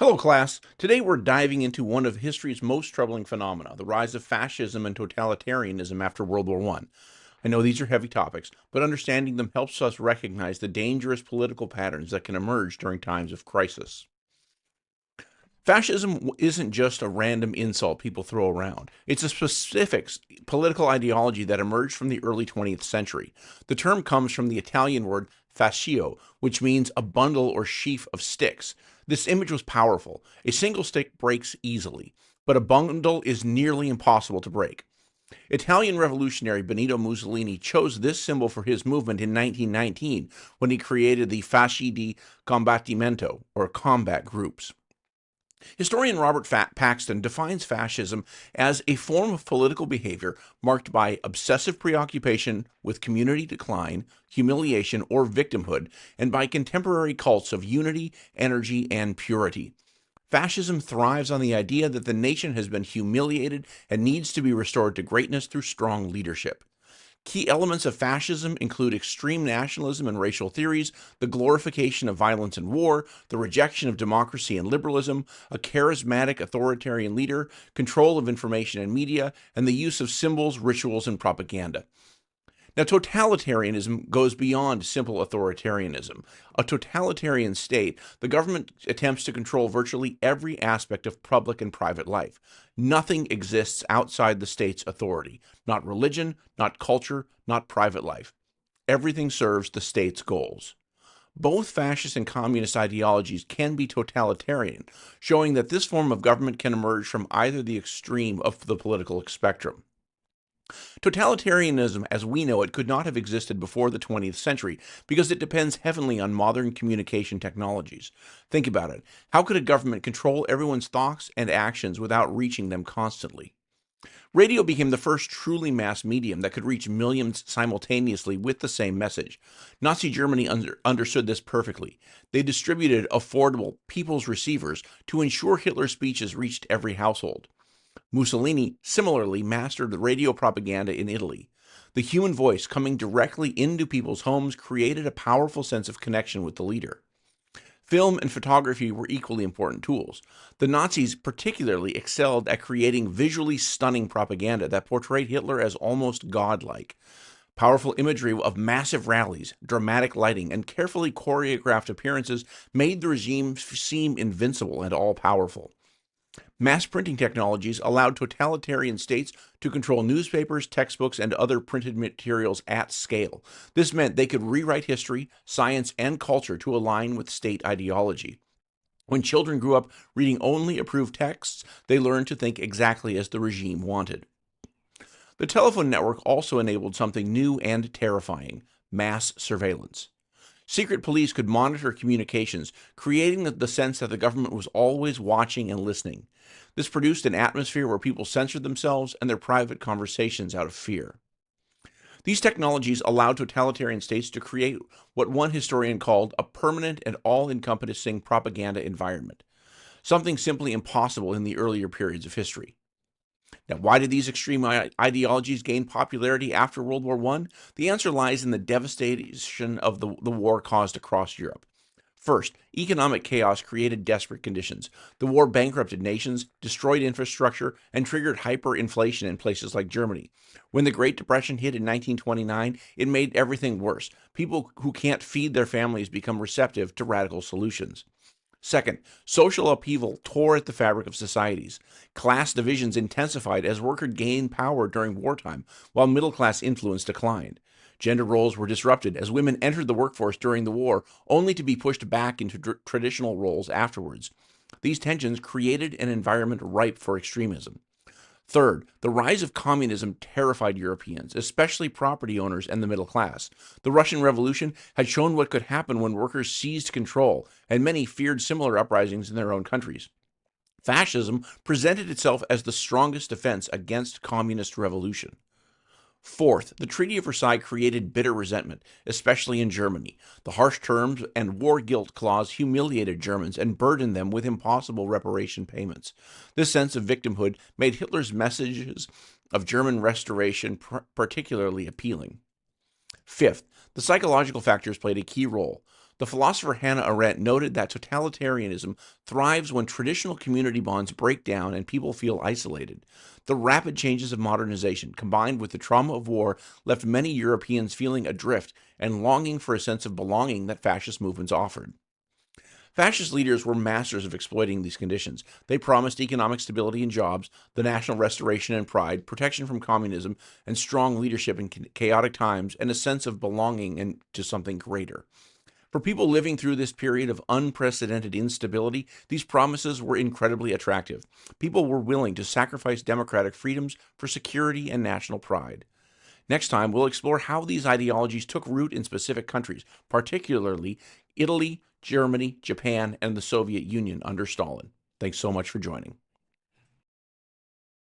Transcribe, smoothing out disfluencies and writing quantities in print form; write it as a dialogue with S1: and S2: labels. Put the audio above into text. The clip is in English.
S1: Hello, class. Today we're diving into one of history's most troubling phenomena, the rise of fascism and totalitarianism after World War I. I know these are heavy topics, but understanding them helps us recognize the dangerous political patterns that can emerge during times of crisis. Fascism isn't just a random insult people throw around. It's a specific political ideology that emerged from the early 20th century. The term comes from the Italian word fascio, which means a bundle or sheaf of sticks. This image was powerful. A single stick breaks easily, but a bundle is nearly impossible to break. Italian revolutionary Benito Mussolini chose this symbol for his movement in 1919 when he created the Fasci di Combattimento, or combat groups. Historian Robert Paxton defines fascism as a form of political behavior marked by obsessive preoccupation with community decline, humiliation, or victimhood, and by contemporary cults of unity, energy, and purity. Fascism thrives on the idea that the nation has been humiliated and needs to be restored to greatness through strong leadership. Key elements of fascism include extreme nationalism and racial theories, the glorification of violence and war, the rejection of democracy and liberalism, a charismatic authoritarian leader, control of information and media, and the use of symbols, rituals, and propaganda. Now, totalitarianism goes beyond simple authoritarianism. A totalitarian state, the government attempts to control virtually every aspect of public and private life. Nothing exists outside the state's authority. Not religion, not culture, not private life. Everything serves the state's goals. Both fascist and communist ideologies can be totalitarian, showing that this form of government can emerge from either the extreme of the political spectrum. Totalitarianism, as we know it, could not have existed before the 20th century because it depends heavily on modern communication technologies. Think about it. How could a government control everyone's thoughts and actions without reaching them constantly? Radio became the first truly mass medium that could reach millions simultaneously with the same message. Nazi Germany understood this perfectly. They distributed affordable people's receivers to ensure Hitler's speeches reached every household. Mussolini similarly mastered the radio propaganda in Italy. The human voice coming directly into people's homes created a powerful sense of connection with the leader. Film and photography were equally important tools. The Nazis particularly excelled at creating visually stunning propaganda that portrayed Hitler as almost godlike. Powerful imagery of massive rallies, dramatic lighting, and carefully choreographed appearances made the regime seem invincible and all-powerful. Mass printing technologies allowed totalitarian states to control newspapers, textbooks, and other printed materials at scale. This meant they could rewrite history, science, and culture to align with state ideology. When children grew up reading only approved texts, they learned to think exactly as the regime wanted. The telephone network also enabled something new and terrifying: mass surveillance. Secret police could monitor communications, creating the sense that the government was always watching and listening. This produced an atmosphere where people censored themselves and their private conversations out of fear. These technologies allowed totalitarian states to create what one historian called a permanent and all-encompassing propaganda environment, something simply impossible in the earlier periods of history. Now, why did these extreme ideologies gain popularity after World War I? The answer lies in the devastation of the war caused across Europe. First, economic chaos created desperate conditions. The war bankrupted nations, destroyed infrastructure, and triggered hyperinflation in places like Germany. When the Great Depression hit in 1929, it made everything worse. People who can't feed their families become receptive to radical solutions. Second, social upheaval tore at the fabric of societies. Class divisions intensified as workers gained power during wartime, while middle class influence declined. Gender roles were disrupted as women entered the workforce during the war, only to be pushed back into traditional roles afterwards. These tensions created an environment ripe for extremism. Third, the rise of communism terrified Europeans, especially property owners and the middle class. The Russian Revolution had shown what could happen when workers seized control, and many feared similar uprisings in their own countries. Fascism presented itself as the strongest defense against communist revolution. Fourth, the Treaty of Versailles created bitter resentment, especially in Germany. The harsh terms and war guilt clause humiliated Germans and burdened them with impossible reparation payments. This sense of victimhood made Hitler's messages of German restoration particularly appealing. Fifth, the psychological factors played a key role. The philosopher Hannah Arendt noted that totalitarianism thrives when traditional community bonds break down and people feel isolated. The rapid changes of modernization, combined with the trauma of war, left many Europeans feeling adrift and longing for a sense of belonging that fascist movements offered. Fascist leaders were masters of exploiting these conditions. They promised economic stability and jobs, the national restoration and pride, protection from communism, and strong leadership in chaotic times, and a sense of belonging and to something greater. For people living through this period of unprecedented instability, these promises were incredibly attractive. People were willing to sacrifice democratic freedoms for security and national pride. Next time, we'll explore how these ideologies took root in specific countries, particularly Italy, Germany, Japan, and the Soviet Union under Stalin. Thanks so much for joining.